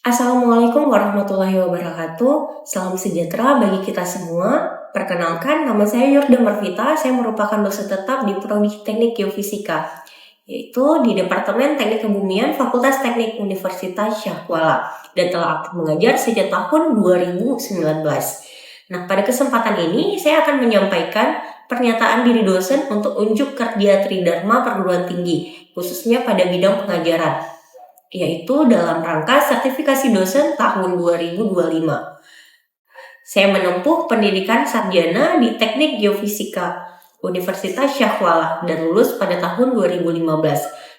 Assalamualaikum warahmatullahi wabarakatuh. Salam sejahtera bagi kita semua. Perkenalkan, nama saya Yurda Marvita. Saya merupakan dosen tetap di Prodi Teknik Geofisika, yaitu di Departemen Teknik Kebumian Fakultas Teknik Universitas Syahkuala, dan telah aktif mengajar sejak tahun 2019. Nah, pada kesempatan ini saya akan menyampaikan pernyataan diri dosen untuk unjuk kerja Tridharma Perguruan Tinggi, khususnya pada bidang pengajaran, yaitu dalam rangka sertifikasi dosen tahun 2025. Saya menempuh pendidikan sarjana di Teknik Geofisika Universitas Syahkuala dan lulus pada tahun 2015.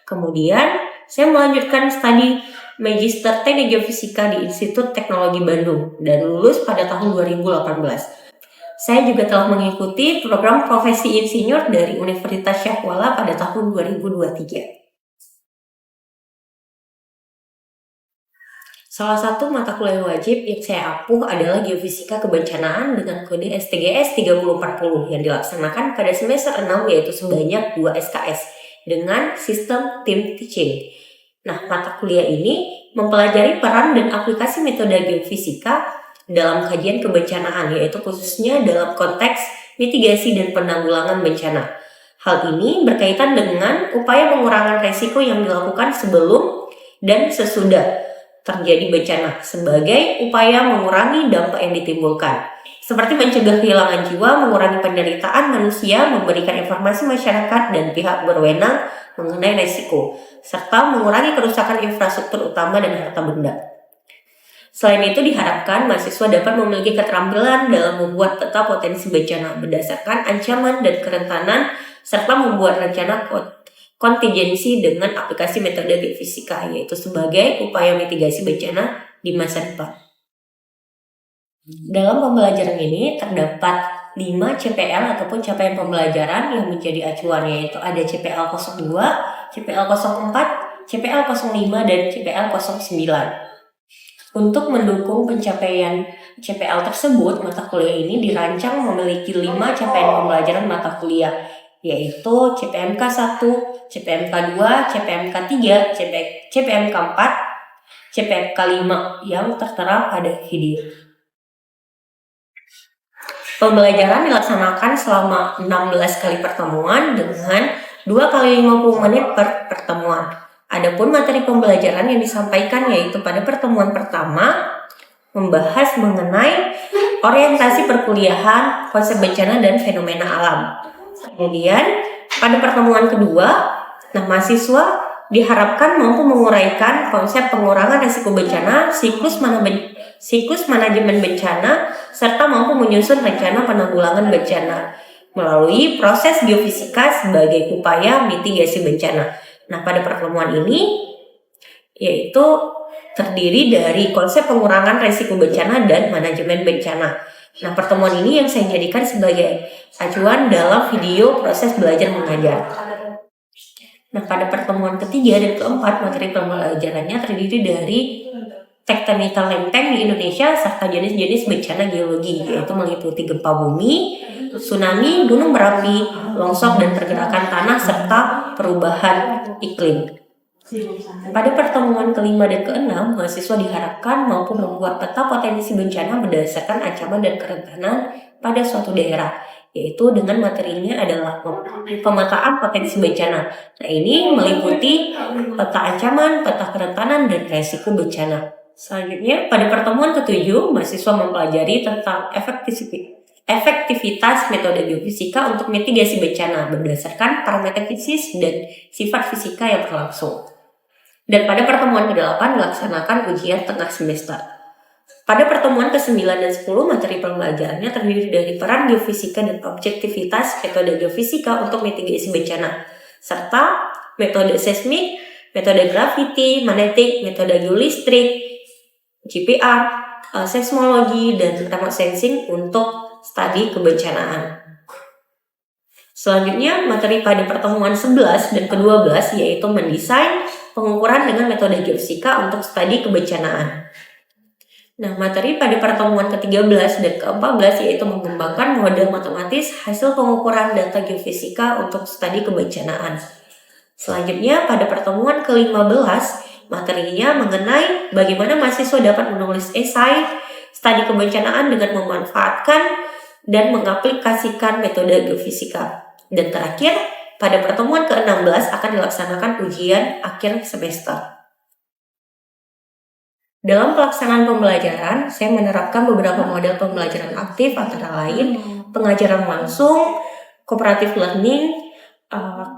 Kemudian, saya melanjutkan studi Magister Teknik Geofisika di Institut Teknologi Bandung dan lulus pada tahun 2018. Saya juga telah mengikuti program profesi insinyur dari Universitas Syahkuala pada tahun 2023. Salah satu mata kuliah wajib yang saya ampuh adalah Geofisika Kebencanaan dengan kode STGS 3040 yang dilaksanakan pada semester 6, yaitu sebanyak 2 SKS dengan sistem team teaching. Nah, mata kuliah ini mempelajari peran dan aplikasi metode geofisika dalam kajian kebencanaan, yaitu khususnya dalam konteks mitigasi dan penanggulangan bencana. Hal ini berkaitan dengan upaya pengurangan resiko yang dilakukan sebelum dan sesudah terjadi bencana sebagai upaya mengurangi dampak yang ditimbulkan, seperti mencegah kehilangan jiwa, mengurangi penderitaan manusia, memberikan informasi masyarakat dan pihak berwenang mengenai resiko, serta mengurangi kerusakan infrastruktur utama dan harta benda. Selain itu, diharapkan mahasiswa dapat memiliki keterampilan dalam membuat peta potensi bencana berdasarkan ancaman dan kerentanan, serta membuat rencana kontingensi dengan aplikasi metode geofisika, yaitu sebagai upaya mitigasi bencana di masa depan. Dalam pembelajaran ini terdapat 5 CPL ataupun capaian pembelajaran yang menjadi acuan, yaitu ada CPL 02, CPL 04, CPL 05, dan CPL 09. Untuk mendukung pencapaian CPL tersebut, mata kuliah ini dirancang memiliki 5 capaian pembelajaran mata kuliah, yaitu CPMK 1, CPMK 2, CPMK 3, CPMK 4, CPMK 5 yang tertera pada video. Pembelajaran dilaksanakan selama 16 kali pertemuan dengan 2 kali 50 menit per pertemuan. Adapun materi pembelajaran yang disampaikan yaitu pada pertemuan pertama membahas mengenai orientasi perkuliahan, konsep bencana dan fenomena alam. Kemudian pada pertemuan kedua, mahasiswa diharapkan mampu menguraikan konsep pengurangan risiko bencana, siklus manajemen bencana, serta mampu menyusun rencana penanggulangan bencana melalui proses geofisika sebagai upaya mitigasi bencana. Nah, pada pertemuan ini yaitu terdiri dari konsep pengurangan risiko bencana dan manajemen bencana. Nah, pertemuan ini yang saya jadikan sebagai acuan dalam video proses belajar mengajar. Nah, pada pertemuan ketiga dan keempat, materi pembelajarannya terdiri dari tektonikal lempeng di Indonesia serta jenis-jenis bencana geologi, yaitu meliputi gempa bumi, tsunami, gunung berapi, longsor dan pergerakan tanah serta perubahan iklim. Pada pertemuan kelima dan keenam, mahasiswa diharapkan mampu membuat peta potensi bencana berdasarkan ancaman dan kerentanan pada suatu daerah, yaitu dengan materinya adalah pemetaan potensi bencana. Nah, ini meliputi peta ancaman, peta kerentanan, dan resiko bencana. Selanjutnya, pada pertemuan ketujuh, mahasiswa mempelajari tentang efektivitas metode geofisika untuk mitigasi bencana berdasarkan parameter fisik dan sifat fisika yang berlangsung. Dan pada pertemuan ke-8 dilaksanakan ujian tengah semester. Pada pertemuan ke-9 dan 10, materi pembelajarannya terdiri dari peran geofisika dan objektivitas metode geofisika untuk mitigasi bencana, serta metode seismik, metode gravity, magnetik, metode geolistrik, GPR, seismologi, dan remote sensing untuk studi kebencanaan. Selanjutnya, materi pada pertemuan 11 dan ke-12 yaitu mendesain pengukuran dengan metode geofisika untuk studi kebencanaan. Nah, materi pada pertemuan ke-13 dan ke-14 yaitu mengembangkan model matematis hasil pengukuran data geofisika untuk studi kebencanaan. Selanjutnya, pada pertemuan ke-15 Materinya mengenai bagaimana mahasiswa dapat menulis esai studi kebencanaan dengan memanfaatkan dan mengaplikasikan metode geofisika. Dan terakhir, pada pertemuan ke-16 akan dilaksanakan ujian akhir semester. Dalam pelaksanaan pembelajaran, saya menerapkan beberapa model pembelajaran aktif antara lain pengajaran langsung, cooperative learning,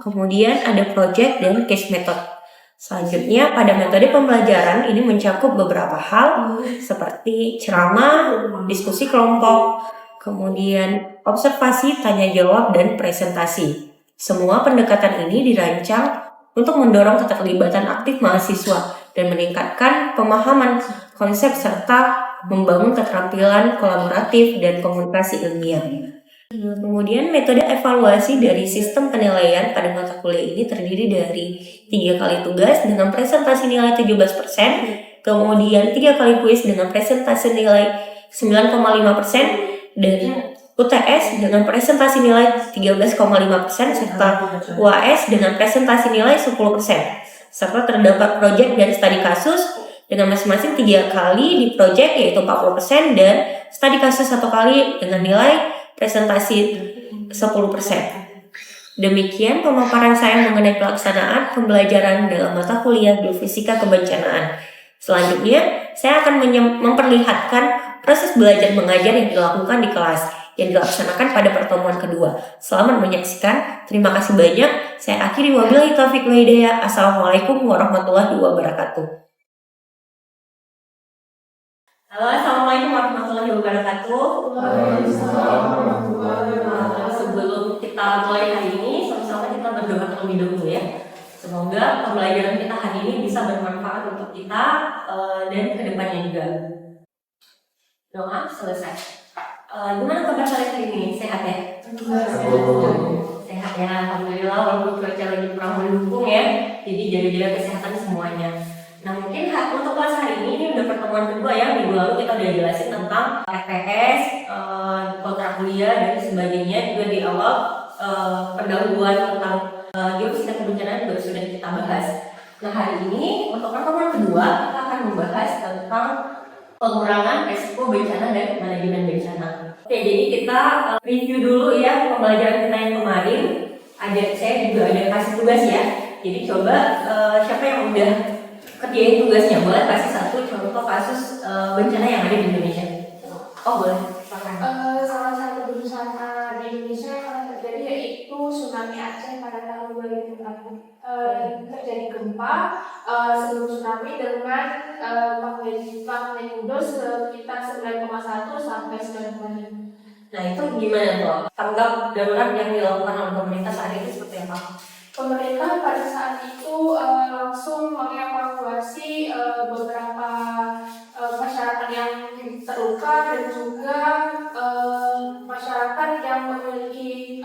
kemudian ada project dan case method. Selanjutnya, pada metode pembelajaran ini mencakup beberapa hal seperti ceramah, diskusi kelompok, kemudian observasi, tanya jawab, dan presentasi. Semua pendekatan ini dirancang untuk mendorong keterlibatan aktif mahasiswa dan meningkatkan pemahaman konsep serta membangun keterampilan kolaboratif dan komunikasi ilmiah. Kemudian metode evaluasi dari sistem penilaian pada mata kuliah ini terdiri dari 3 kali tugas dengan presentasi nilai 17%, kemudian 3 kali kuis dengan presentasi nilai 9,5%, dan UTS dengan presentasi nilai 13,5%, serta UAS dengan presentasi nilai 10%. Serta terdapat proyek dan studi kasus dengan masing-masing 3 kali di proyek yaitu 40%, dan studi kasus 1 kali dengan nilai presentasi 10%. Demikian pemaparan saya mengenai pelaksanaan pembelajaran dalam mata kuliah Geofisika Kebencanaan. Selanjutnya, saya akan memperlihatkan proses belajar mengajar yang dilakukan di kelas yang dilaksanakan pada pertemuan kedua. Selamat menyaksikan. Terima kasih banyak. Saya akhiri, wabillahi taufiq wal hidayah. Assalamualaikum warahmatullahi wabarakatuh. Halo, assalamualaikum warahmatullahi wabarakatuh. Sebelum kita mulai hari ini, sama-sama kita berdoa terlebih dahulu ya. Semoga pembelajaran kita hari ini bisa bermanfaat untuk kita dan kedepannya juga. Doa selesai. Gimana kabar kalian hari ini? Sehat ya? Sehat ya, alhamdulillah. Walaupun cuaca lagi kurang mendukung ya, jadi jaga-jaga kesehatan semuanya. Nah, mungkin untuk kelas hari ini udah pertemuan kedua ya. Minggu lalu kita udah jelasin tentang RTS, kontrak kuliah dan sebagainya. Juga di awal pendahuluan tentang geofisika kebencanaan juga sudah kita bahas. Nah, hari ini untuk pertemuan kedua kita akan membahas tentang pengurangan resiko bencana dan manajemen bencana. Oke, jadi kita review dulu ya pembelajaran kita yang kemarin. Saya juga ada kasih tugas ya. Jadi coba siapa yang udah kerjain tugasnya, boleh kasih satu contoh kasus bencana yang ada di Indonesia. Oh boleh. Salah satu bencana di Indonesia yang pernah terjadi yaitu tsunami Aceh pada tahun 2006. Terjadi gempa sebelum tsunami dengan magnitudo sekitar 9,1 sampai 9,5. Nah itu gimana tuh? Tanggap darurat yang dilakukan oleh pemerintah saat itu seperti apa? Pemerintah pada saat itu langsung mengevakuasi beberapa masyarakat yang terluka dan juga masyarakat yang memiliki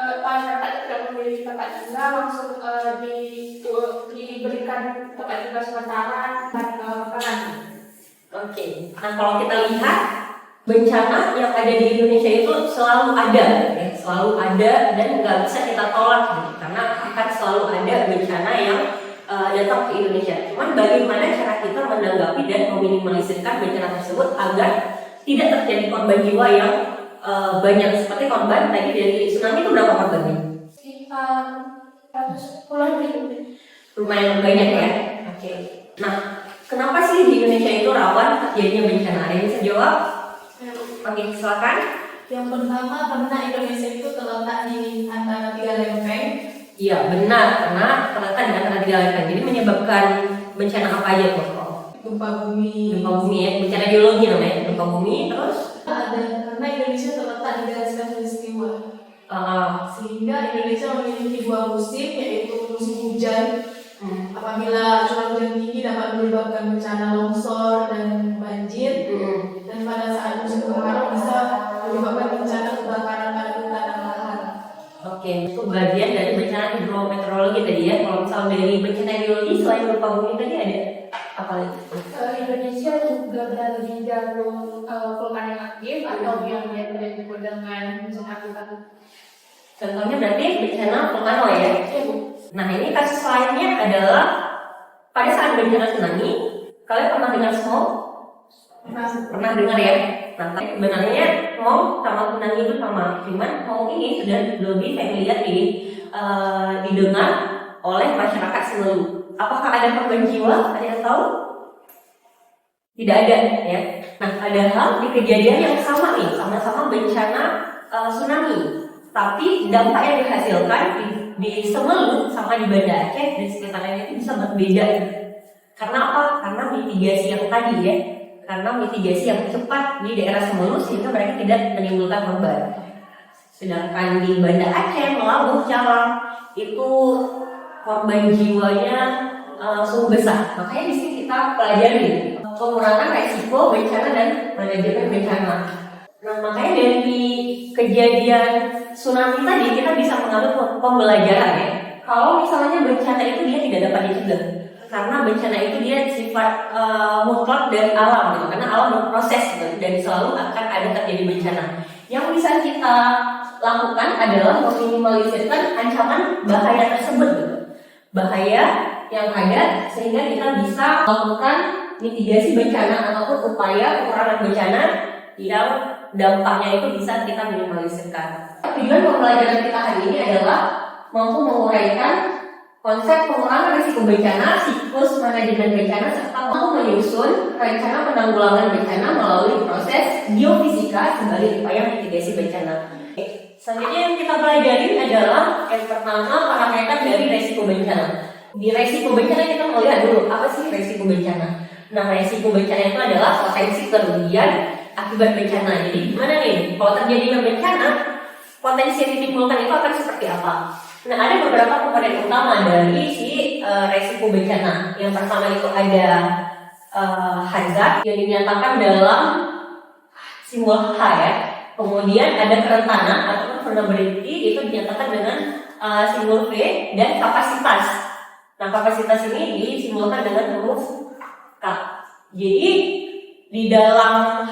tempat tinggal langsung diberikan tempat tinggal sementara dan makanan. Oke. Nah kalau kita lihat bencana yang ada di Indonesia itu selalu ada, ya, selalu ada dan nggak bisa kita tolak gitu, karena akan selalu ada bencana yang datang ke Indonesia. Cuman bagaimana cara kita menanggapi dan meminimalisirkan bencana tersebut agar tidak terjadi korban jiwa yang banyak, seperti korban tadi dari tsunami itu berapa korbannya? Sekitar 110 ribu. Lumayan banyak ya. Oke. Nah, kenapa sih di Indonesia itu rawan terjadinya bencana? Ada yang bisa jawab? Oke, silakan. Yang pertama karena Indonesia itu terletak di antara 3 lempeng. Iya benar, karena terletak di antara 3 lempeng. Jadi menyebabkan bencana apa aja tuh? Gempa bumi. Gempa bumi ya, bencana geologi namanya. Gempa bumi terus? Ada karena Indonesia terletak di garis khatulistiwa. Sehingga Indonesia memiliki 2 musim, yaitu musim hujan. Apabila curah hujan tinggi dapat menyebabkan bencana longsor dan banjir. Dan pada saat musim kemarau bisa menyebabkan bencana kebakaran pada hutan dan lahan. Oke, itu bagian dari bencana hidrometeorologi tadi ya. Kalau misalnya dari bencana geologi selain gempa bumi tadi ada apa lagi? Indonesia juga berada di jalur vulkanik aktif atau yang disebut dengan bencana vulkanik. Contohnya berarti bencana vulkano ya. Nah ini kasus lainnya adalah pada saat bencana tsunami, kalian pernah dengar smoke? Pernah dengar ya? Nah, sebenarnya smoke sama tsunami itu sama, cuman smoke ini sudah lebih familiar didengar oleh masyarakat seluruh. Apakah ada korban jiwa? Ada yang tahu? Tidak ada ya. Nah, padahal di kejadian yang sama nih, sama-sama bencana tsunami, tapi dampak yang dihasilkan di Semeru sama di Banda Aceh dan sekitarnya itu bisa berbeda. Karena apa? Karena mitigasi yang tadi ya. Karena mitigasi yang cepat di daerah Semeru sehingga mereka tidak menimbulkan korban. Sedangkan di Banda Aceh, Melabuh, Calang itu korban jiwanya sungguh besar. Makanya di sini kita pelajari pengurangan resiko bencana dan manajemen bencana. Nah, makanya dari kejadian tsunami tadi kita bisa mengambil pembelajaran ya. Kalau misalnya bencana itu dia tidak dapat dicegah, karena bencana itu dia sifat mutlak dari alam gitu. Karena alam berproses gitu, dan selalu akan ada terjadi bencana. Yang bisa kita lakukan adalah meminimalisirkan ancaman bahaya tersebut gitu. Bahaya yang ada sehingga kita bisa melakukan mitigasi bencana ataupun upaya pengurangan bencana yang dampaknya itu bisa kita minimalisirkan. Tujuan pembelajaran kita hari ini adalah mampu menguraikan konsep pengurangan risiko bencana, siklus manajemen bencana, serta mampu menyusun rencana penanggulangan bencana melalui proses geofisika sebagai upaya mitigasi bencana. Selanjutnya yang kita pelajari adalah yang pertama parameter dari risiko bencana. Di risiko bencana kita melihat dulu apa sih risiko bencana. Nah, risiko bencana itu adalah potensi kerugian akibat bencana. Jadi gimana nih? Kalau terjadi bencana, potensi yang ditimbulkan itu akan seperti apa? Nah, ada beberapa komponen utama dari risiko bencana. Yang pertama itu ada hazard yang dinyatakan dalam simbol H ya. Kemudian ada kerentanan atau vulnerability itu dinyatakan dengan simbol V, dan kapasitas. Nah, kapasitas ini disimbolkan dengan huruf K. Jadi di dalam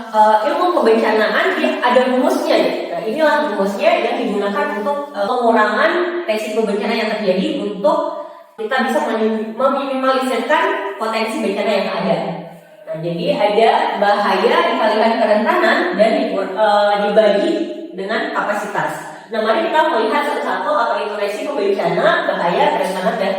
ilmu kebencanaan dia ada rumusnya ya. Nah, inilah rumusnya yang digunakan untuk pengurangan resiko bencana yang terjadi untuk kita bisa meminimalisirkan potensi bencana yang ada. Nah, jadi ada bahaya dikalikan kerentanan dan dibagi dengan kapasitas. Nah, mari kita melihat satu-satu apa itu resiko bencana, bahaya, kerentanan, dan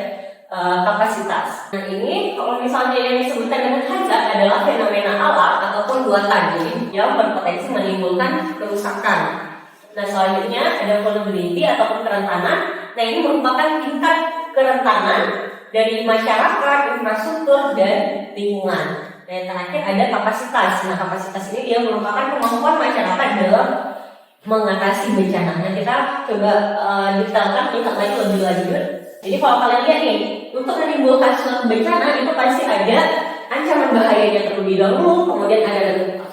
kapasitas. Nah, ini kalau misalnya yang disebutkan dengan hazard adalah fenomena alam ataupun buatan yang berpotensi menimbulkan kerusakan. Nah, selanjutnya ada vulnerability ataupun kerentanan. Nah, ini merupakan tingkat kerentanan dari masyarakat, infrastruktur, dan lingkungan. Nah, yang terakhir ada kapasitas. Nah, kapasitas ini dia merupakan kemampuan masyarakat dalam mengatasi bencana. Nah, kita coba detailkan lihat lagi lebih lanjut. Jadi kalau kalian lihat nih, untuk menimbulkan suatu bencana itu pasti ada ancaman bahayanya terlebih dahulu, kemudian ada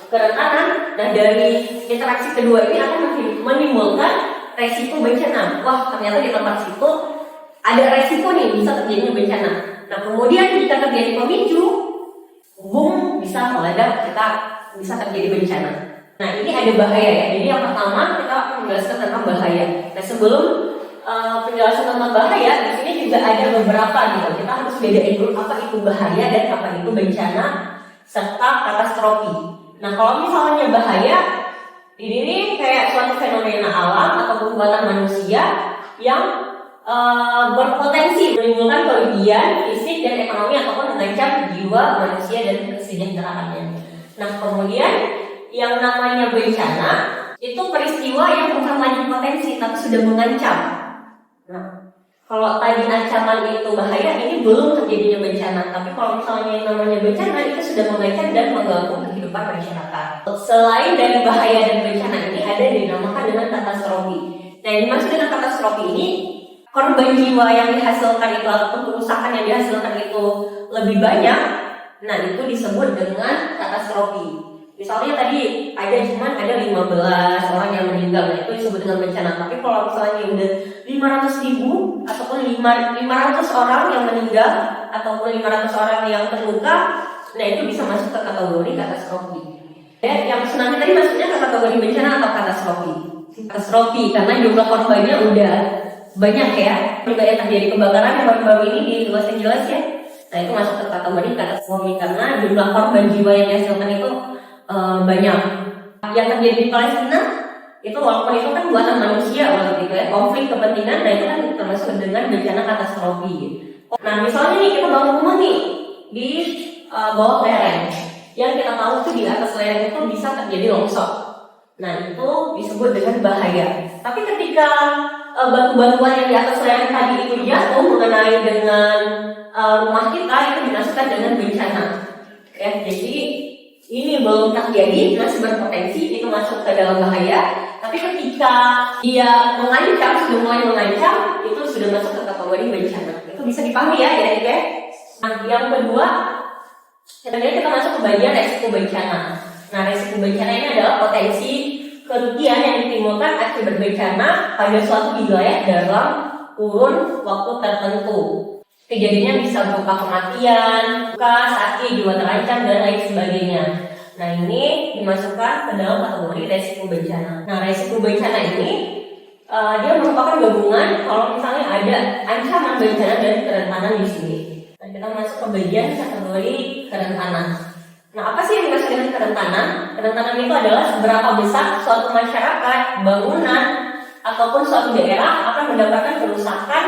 kerentanan. Nah, dari interaksi kedua ini akan menimbulkan resiko bencana. Wah, ternyata di tempat situ ada resiko nih bisa terjadinya bencana. Nah, kemudian jika terjadi pemicu, boom, bisa meledak, kita bisa terjadi bencana. Nah, ini ada bahaya ya. Jadi yang pertama kita akan menjelaskan tentang bahaya. Nah, sebelum penjelasan tentang bahaya, di sini juga ada beberapa gitu. Kita harus bedain dulu apa itu bahaya dan apa itu bencana serta katastrofi. Nah, kalau misalnya bahaya, ini kayak suatu fenomena alam atau buatan manusia yang berpotensi menimbulkan kerugian fisik dan ekonomi ataupun mengancam jiwa manusia dan kesejahteraannya. Nah, kemudian yang namanya bencana itu peristiwa yang bukan lagi potensi tapi sudah mengancam. Nah, kalau tadi ancaman itu bahaya, ini belum terjadinya bencana. Tapi kalau misalnya yang namanya bencana itu sudah mengancam dan mengganggu kehidupan masyarakat. Selain dari bahaya dan bencana ini ada yang dinamakan dengan katastrofi. Nah, yang dimaksud dengan katastrofi ini korban jiwa yang dihasilkan itu ataupun kerusakan yang dihasilkan itu lebih banyak. Nah, itu disebut dengan katastrofi. Misalnya tadi ada 15 orang yang meninggal, nah itu disebut dengan bencana. Tapi kalau misalnya udah 500.000 ataupun 500 orang yang meninggal ataupun 500 orang yang terluka, nah itu bisa masuk ke kategori katastrofi. Ya, yang tsunami tadi masuknya ke kategori bencana atau katastrofi. Katastrofi karena jumlah korbannya udah banyak ya. Juga yang terjadi kebakaran yang baru-baru ini di Los Angeles ya. Nah itu masuk ke kategori katastrofi karena jumlah korban jiwa yang dihasilkan itu banyak. Yang terjadi di Palestina itu walaupun itu kan buatan manusia waktu itu ya, konflik kepentingan, nah itu kan termasuk dengan bencana katastrofi. Nah misalnya nih kita bangun rumah nih di bawah lereng, yang kita tahu tuh di atas lereng itu bisa terjadi longsor. Nah itu disebut dengan bahaya. Tapi ketika batu-batuan yang di atas lereng tadi itu jatuh mengenai dengan rumah kita, itu dinamakan dengan bencana. Ya, jadi ini belum terjadi, masih berpotensi itu masuk ke dalam bahaya. Tapi ketika dia mengancam, sudah mulai mengancam, itu sudah masuk ke kategori bencana. Itu bisa dipahami ya, ya. Nah, yang kedua, sebenarnya kita masuk ke bagian resiko bencana. Nah, resiko bencana ini adalah potensi kerugian yang ditimbulkan akibat bencana pada suatu wilayah dalam kurun waktu tertentu. Kejadiannya bisa berupa kematian, luka, sakit, jiwa terancam, dan lain sebagainya. Nah ini dimasukkan ke dalam kategori resiko bencana. Nah resiko bencana ini dia merupakan gabungan kalau misalnya ada ancaman bencana dan kerentanan di sini. Nah, kita masuk ke bagian kategori kerentanan. Nah apa sih yang dimaksud dengan kerentanan? Kerentanan itu adalah seberapa besar suatu masyarakat, bangunan, ataupun suatu daerah akan mendapatkan kerusakan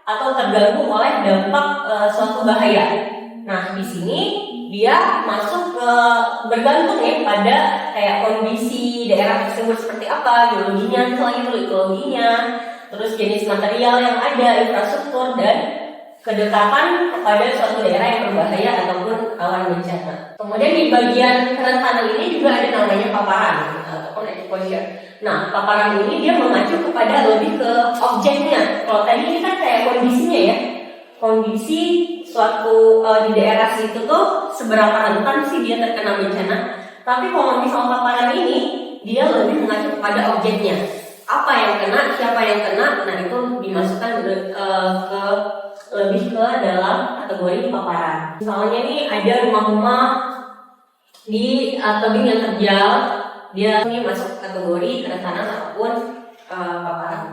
atau terganggu oleh dampak suatu bahaya. Nah di sini dia masuk ke bergantung ya pada kayak kondisi daerah tersebut seperti apa, geologinya, selain itu ekologinya, terus jenis material yang ada, infrastruktur, dan kedekatan kepada suatu daerah yang berbahaya ataupun rawan bencana. Kemudian di bagian kerentanan ini juga ada namanya paparan ataupun exposure. Nah, paparan ini dia mengacu kepada lebih ke objeknya. Kalau tadi ini kan kayak kondisinya ya, kondisi suatu di daerah situ tuh seberapa rentan sih dia terkena bencana. Tapi kalau misal paparan ini dia lebih mengacu kepada objeknya. Apa yang kena, siapa yang kena, nah itu dimasukkan ke lebih ke dalam kategori paparan. Misalnya nih ada rumah-rumah di tebing yang terjal, dia ini masuk kategori kerentanan ataupun paparan.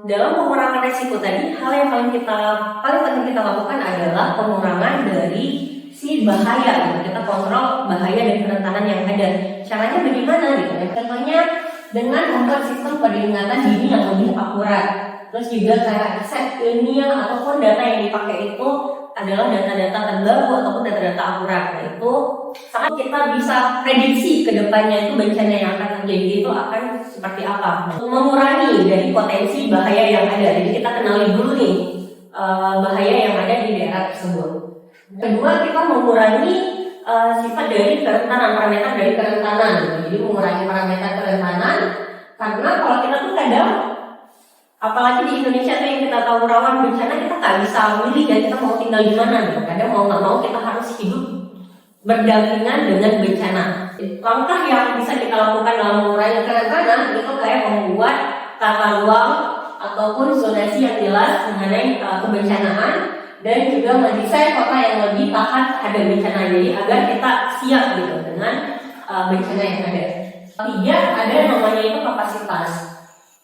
Dalam pengurangan resiko tadi, hal yang paling penting kita lakukan adalah pengurangan dari si bahaya. Gitu. Kita kontrol bahaya dan kerentanan yang ada. Caranya bagaimana? Gitu. Contohnya dengan membuat sistem peringatan dini yang lebih akurat. Terus juga kayak set ilmiah ataupun data yang dipakai itu adalah data-data terbaru ataupun data-data akurat. Nah itu sangat kita bisa prediksi ke depannya itu bencana yang akan terjadi itu akan seperti apa. Mengurangi dari potensi bahaya yang ada. Jadi kita kenali dulu nih bahaya yang ada di daerah tersebut. Kedua, kita mengurangi sifat dari kerentanan, parameter dari kerentanan. Jadi mengurangi parameter kerentanan karena kalau kita tuh kadang apalagi di Indonesia tuh yang kita tahu rawan bencana, kita nggak bisa milih dan kita mau tinggal di mana gitu. Kadang mau nggak mau kita harus hidup berdampingan dengan bencana. Langkah yang bisa kita lakukan dalam mengurangi kerentanan itu kayak membuat tata ruang ataupun zonasi yang jelas mengenai kebencanaan dan juga mendesain kota yang lebih tahan terhadap bencana, jadi agar kita siap gitu dengan bencana yang ada. Tiga, ada namanya itu kapasitas.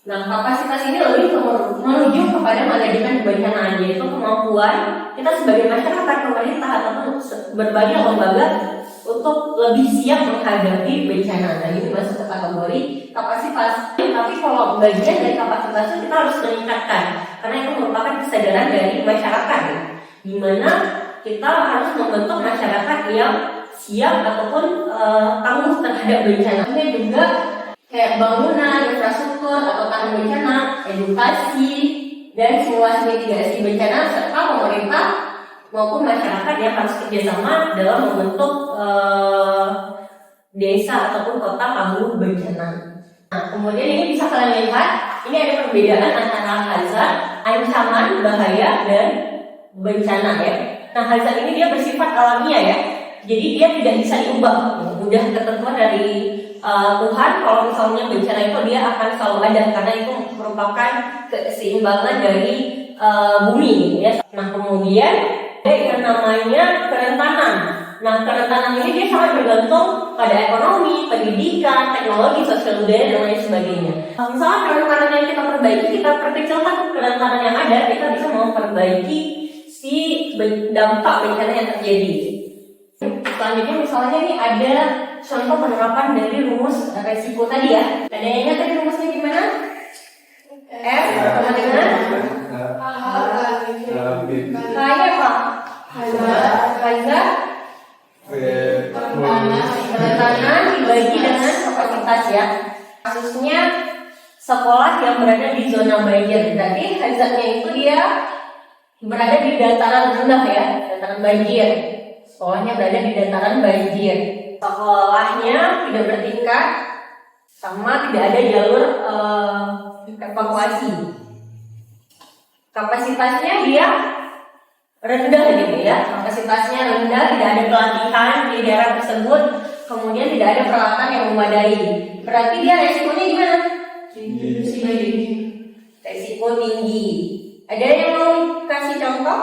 Nah, kapasitas ini lebih menuju kepada manajemen kebencanaan, yaitu kemampuan kita sebagai masyarakat, pemerintah ataupun berbagai lembaga untuk lebih siap menghadapi bencana. Nah, ini masuk ke kategori kapasitas. Tapi kalau bagian dari kapasitas itu kita harus meningkatkan, karena itu merupakan kesadaran dari masyarakat, di mana kita harus membentuk masyarakat yang siap ataupun tangguh terhadap bencana. Ini juga kayak bangunan, infrastruktur atau tahan bencana, edukasi, dan simulasi mitigasi bencana serta pemerintah maupun masyarakat yang harus kerjasama dalam membentuk desa ataupun kota tangguh bencana. Nah, kemudian ini bisa kalian lihat, ini ada perbedaan antara hazard, ancaman, bahaya, dan bencana ya. Nah, hazard ini dia bersifat alamiah ya, jadi dia tidak bisa diubah, mudah ketentuan dari Tuhan. Kalau misalnya bencana itu dia akan selalu ada karena itu merupakan keseimbangan dari bumi gitu ya. Nah, kemudian ada yang namanya kerentanan. Nah, kerentanan ini dia sangat bergantung pada ekonomi, pendidikan, teknologi, sosial budaya, dan lain sebagainya. Misalnya kerentanan yang kita perbaiki, kita perkecilkan kerentanan yang ada, kita bisa memperbaiki si dampak bencana yang terjadi. Selanjutnya misalnya nih ada contoh penerapan dari rumus resiko tadi ya. Ada yang ingat tadi rumusnya gimana? F sama dengan K-nya apa? Hazard kerentanan dibagi dengan kapasitas ya. Kasusnya sekolah yang berada di zona banjir, berarti hazardnya itu dia berada di dataran rendah ya, dataran banjir. Sekolahnya berada di dataran banjir. Sekolahnya tidak bertingkat sama tidak ada jalur evakuasi. Kapasitasnya dia rendah gitu ya, kapasitasnya rendah, tidak ada pelatihan di daerah tersebut, kemudian tidak ada peralatan yang memadai. Berarti dia resikonya gimana? Resiko tinggi. Ada yang mau kasih contoh?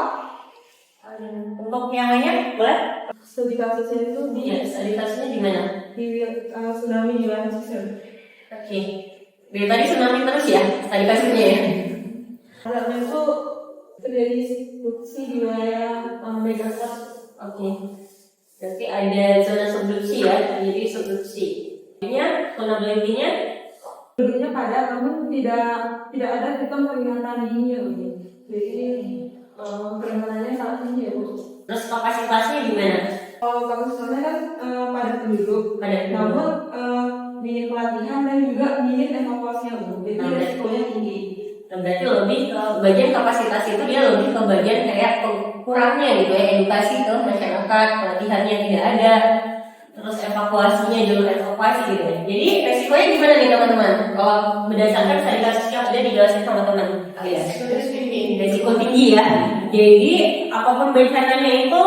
Untuk yang lainnya boleh? Studi kasusnya itu Iya, studi kasusnya di mana? di tsunami di Lampung. Oke. Dari tadi tsunami terus ya, studi kasusnya ya. Hazardnya itu terjadi subduksi di wilayah megatrust. Oke. Berarti ada zona subduksi ya, terjadi subduksi. Ini vulnerability-nya Dulunya padat, namun tidak ada sistem peringatan dininya, jadi peringatannya sangat tinggi ya, Bu. terus kapasitasnya gimana? Kalau kapasitasnya kan padat penduduk, Padat penduduk. namun minim pelatihan dan juga minim evakuasinya, Bu. Jadi resikonya tinggi. Nah, berarti lebih ke bagian kapasitas itu dia lebih ke bagian kayak kurangnya gitu ya, edukasi ke masyarakat, pelatihannya tidak ada, terus evakuasinya, jalur evakuasi gitu ya. Jadi resikonya gimana nih teman-teman? Kalau berdasarkan studi kasus yang udah dijelasin sama teman kalian, resiko tinggi ya. Jadi apapun bencananya itu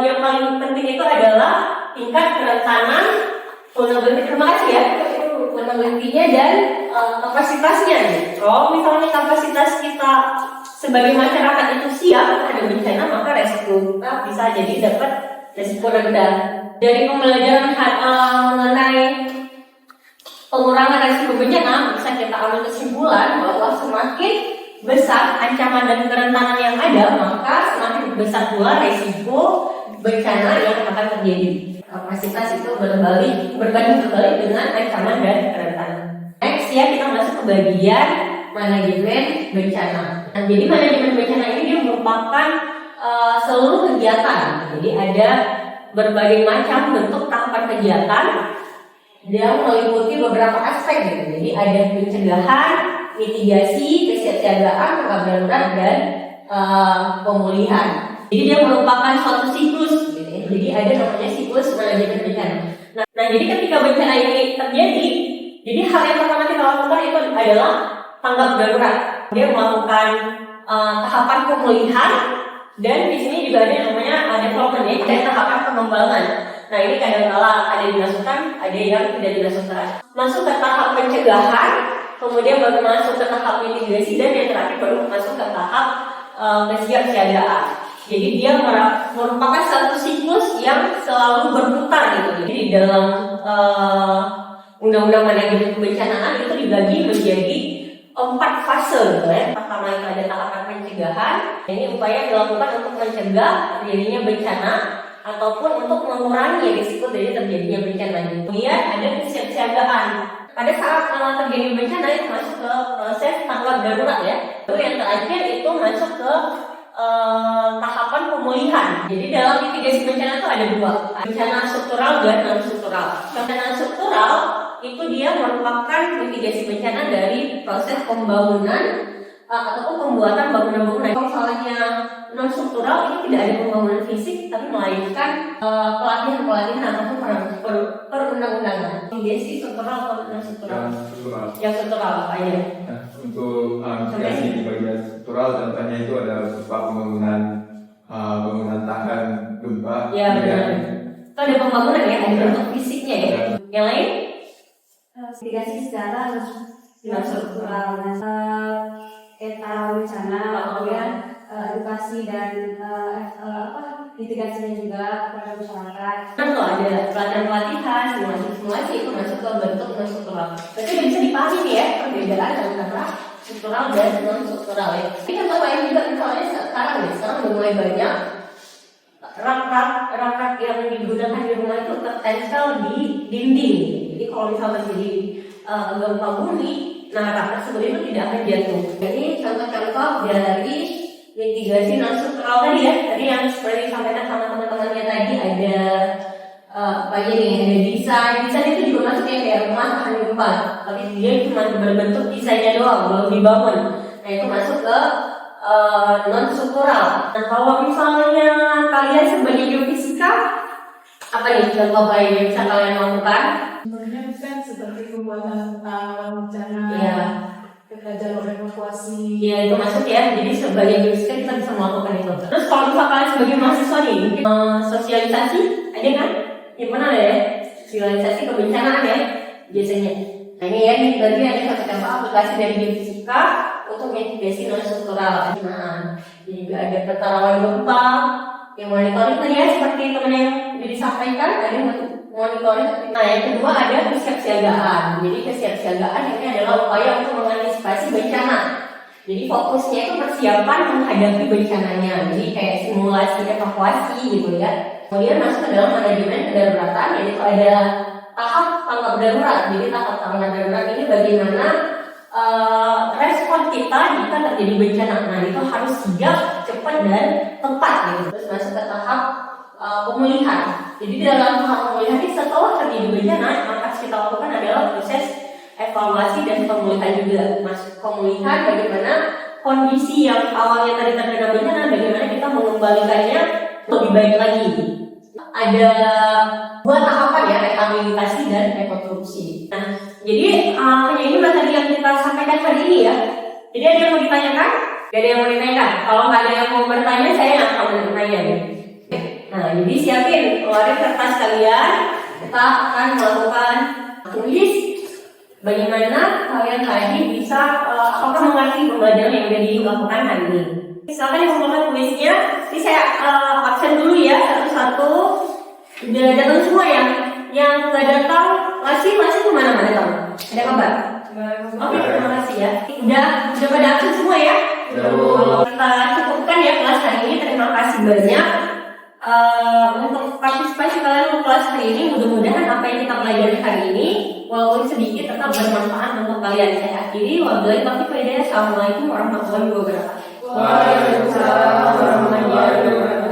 yang paling penting itu adalah tingkat kerentanan, vulnerability, terima kasih ya, vulnerability-nya dan kapasitasnya. Kalau misalnya kapasitas kita sebagai masyarakat itu siap ada bencana, maka resiko kita bisa jadi dapat resiko rendah. Dari pembelajaran mengenai pengurangan resiko bencana bisa kita ambil kesimpulan bahwa semakin besar ancaman dan kerentanan yang ada, maka semakin besar pula resiko bencana yang akan terjadi. Kapasitas itu berbanding terbalik dengan ancaman dan kerentanan. Next ya, kita masuk ke bagian manajemen bencana. Nah, jadi manajemen bencana ini dia merupakan seluruh kegiatan. Jadi ada berbagai macam bentuk tahapan kegiatan yang meliputi beberapa aspek gitu. Jadi ada pencegahan, mitigasi, kesiapsiagaan, tanggap darurat dan pemulihan. Jadi dia merupakan suatu siklus gitu ya. Jadi ada namanya siklus manajemen bencana. Nah, jadi ketika bencana ini terjadi, jadi hal yang pertama kita lakukan itu adalah tanggap darurat. Dia melakukan tahapan pemulihan dan di sini juga ada namanya development ya, ada tahapan pengembangan. Nah, ini kadang-kala ada yang dimasukkan, ada yang tidak dimasukkan. Masuk ke tahap pencegahan, kemudian baru masuk ke tahap mitigasi dan yang terakhir baru masuk ke tahap kesiapsiagaan. Jadi dia merupakan satu siklus yang selalu berputar gitu. Jadi dalam undang-undang manajemen kebencanaan itu dibagi menjadi 4 fase gitu ya. Pertama itu ada tahapan pencegahan. Ini upaya dilakukan untuk mencegah terjadinya bencana ataupun untuk mengurangi risiko dari terjadinya bencana. Kemudian ada kesiapsiagaan. Pada saat terjadi bencana itu masuk ke proses tanggap darurat ya. Lalu yang terakhir itu masuk ke tahapan pemulihan. Jadi dalam mitigasi bencana itu ada 2, bencana struktural dan non struktural. Bencana struktural itu dia merupakan mitigasi bencana dari proses pembangunan ataupun pembuatan bangunan-bangunan. Kalau misalnya non struktural ini tidak ada pembangunan fisik, tapi melainkan pelatihan ataupun perundang-undangan. Mitigasi struktural atau non struktural? Yang struktural apa ya? Nah, untuk mitigasi di bagian struktural contohnya itu ada berupa pembangunan tahan gempa. Ya benar. Itu ada pembangunan ya, ada bentuk fisiknya ya. Yang lain? Mitigasi secara struktural, peta bencana, kemudian edukasi dan mitigasinya juga kepada masyarakat. Kan tuh ada pelatihan, simulasi itu masuk ke bentuk non struktural. Berarti bisa dipahami nih ya perbedaan antara struktural dan non struktural ya. Ini contoh lain juga misalnya sekarang udah mulai banyak rak-rak yang digunakan di rumah itu tertempel di dinding. Jadi kalau misalnya terjadi gempa bumi, nah rak tersebut itu tidak akan jatuh. Ini contoh-contoh dari mitigasi non struktural tadi ya. Tadi yang seperti disampaikan sama teman-temannya tadi ada apa aja nih, ada desain itu juga masuk ya, kayak rumah tahan gempa, tapi dia cuma berbentuk desainnya doang, belum dibangun. Nah itu masuk ke non struktural. Nah kalau misalnya kalian sebagai geofisika, apa nih contoh kayak yang bisa kalian lakukan? Contohnya kan seperti pembuatan bencana, Iya. jalur evakuasi. Iya itu masuk ya. Jadi sebagai geofisika kita bisa melakukan itu. Terus kalau misalnya kalian sebagai mahasiswa nih, mungkin sosialisasi ada kan? Gimana ya? Sosialisasi kebencanaan ya biasanya. Nah ini ya, ini berarti ada satu contoh aplikasi dari geofisika untuk mitigasi non struktural. Nah, juga ada peta rawan gempa, yang monitoring tadi ya seperti teman yang disampaikan, ada monitoring. Nah yang kedua ada kesiapsiagaan. Jadi kesiapsiagaan ini adalah upaya untuk mengantisipasi bencana. Jadi fokusnya itu persiapan menghadapi bencananya. Jadi kayak simulasi evakuasi gitu ya. Kemudian masuk ke dalam manajemen kedaruratan, yaitu ada tahap tanggap darurat. Jadi tahap tanggap darurat ini bagaimana respon kita jika terjadi bencana. Nah itu harus sigap, cepat dan tepat gitu. Terus masuk ke tahap pemulihan. Jadi di dalam tahap pemulihan ini setelah terjadi bencana, maka kita lakukan adalah proses evaluasi dan pemulihan juga. Masuk pemulihan bagaimana kondisi yang awalnya tadi terkena bencana, bagaimana kita mengembalikannya lebih baik lagi. Ada dua tahapan ya, rehabilitasi dan rekonstruksi. Nah, jadi ini materi yang kita sampaikan hari ini ya. Jadi ada yang mau ditanyakan? Gak ada yang mau ditanyakan? Kalau nggak ada yang mau bertanya, saya nggak akan bertanya. Nah, jadi siapin, keluarin kertas kalian. Kita akan melakukan tulis bagaimana kalian tadi bisa apakah mengerti pembelajaran yang sudah dilakukan hari ini. Silakan dibuka tulisnya. Ini saya absen dulu ya satu-satu. Udah datang semua ya? Yang nggak datang, masih kemana tahu? Ada kabar? Oke, terima kasih ya. Udah pada absen semua ya? Kalau kita cukupkan ya kelas hari ini. Terima kasih banyak untuk partisipasi kalian untuk kelas hari ini. Mudah-mudahan apa yang kita pelajari hari ini walaupun sedikit tetap bermanfaat untuk kalian. Saya akhiri. Wabillahi taufiq wal hidayah. Assalamualaikum warahmatullahi wabarakatuh. Waalaikumsalam warahmatullahi wabarakatuh.